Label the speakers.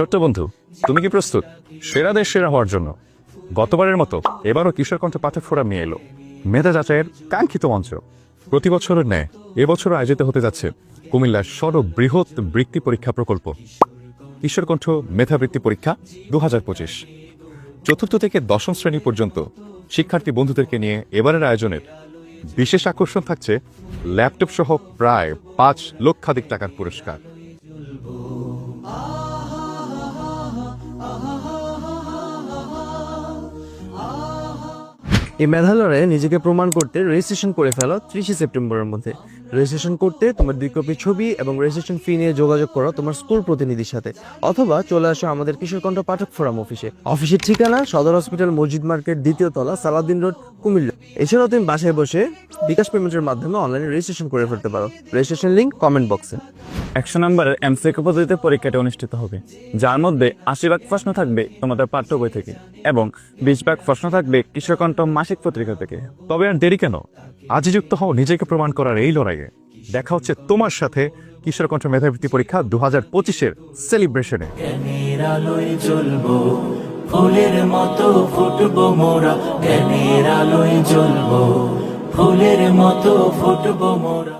Speaker 1: ছোট্ট বন্ধু, তুমি কি প্রস্তুত সেরাদের সেরা হওয়ার জন্য? গতবারের মতো এবারও কিশোর কণ্ঠ পাঠক ফোরাম নিয়ে এলো মেধা যাচাইয়ের কাঙ্ক্ষিত মঞ্চ। প্রতি বছরের ন্যায় এবছরও আয়োজিত হতে যাচ্ছে কুমিল্লার সর্ববৃহৎ বৃত্তি পরীক্ষা প্রকল্প কিশোর কণ্ঠ মেধাবৃত্তি পরীক্ষা 2025। চতুর্থ থেকে দশম শ্রেণী পর্যন্ত শিক্ষার্থী বন্ধুদেরকে নিয়ে এবারের আয়োজনের বিশেষ আকর্ষণ থাকছে ল্যাপটপ সহ প্রায় 5 লক্ষাধিক টাকার পুরস্কার।
Speaker 2: এই মেধালয়ে নিজেকে প্রমাণ করতে রেজিস্ট্রেশন করে ফেলো 30 সেপ্টেম্বরের মধ্যে। রেজিস্ট্রেশন করতে তোমার 2 কপি ছবি এবং রেজিস্ট্রেশন ফি নিয়ে যোগাযোগ করো তোমার স্কুল প্রতিনিধির সাথে, অথবা চলে আসো আমাদের কিশোর কণ্ঠ পাঠক ফোরাম অফিসের ঠিকানা সদর হসপিটাল, মসজিদ মার্কেট, 2য় তলা, সালাউদ্দিন রোড, কুমিল্লা। এছাড়াও তুমি বাসায় বসে বিকাশ পেমেন্টের মাধ্যমে অনলাইনে রেজিস্ট্রেশন করে ফেলতে পারো। রেজিস্ট্রেশন লিংক কমেন্ট বক্সে।
Speaker 3: 100 নম্বরের এমসিকিউ পদ্ধতিতে পরীক্ষাটি অনুষ্ঠিত হবে, যার মধ্যে 80% প্রশ্ন থাকবে তোমাদের পাঠ্য বই থেকে এবং 20% প্রশ্ন থাকবে কিশোর কণ্ঠ মাসিক পত্রিকা থেকে।
Speaker 1: তবে আর দেরি কেন, আজই যুক্ত হও নিজেকে প্রমাণ করার এই লড়াইয়ে। দেখা হচ্ছে তোমার সাথে কিশোর কণ্ঠ মেধাবৃত্তি পরীক্ষা 2025-এর সেলিব্রেশনে।
Speaker 4: জ্ঞানের আলোয় জ্বলবো, ফুলের মতো ফুটবো মোরা। জ্ঞানের আলোয় জ্বলবো, ফুলের মতো ফুটবো মোরা।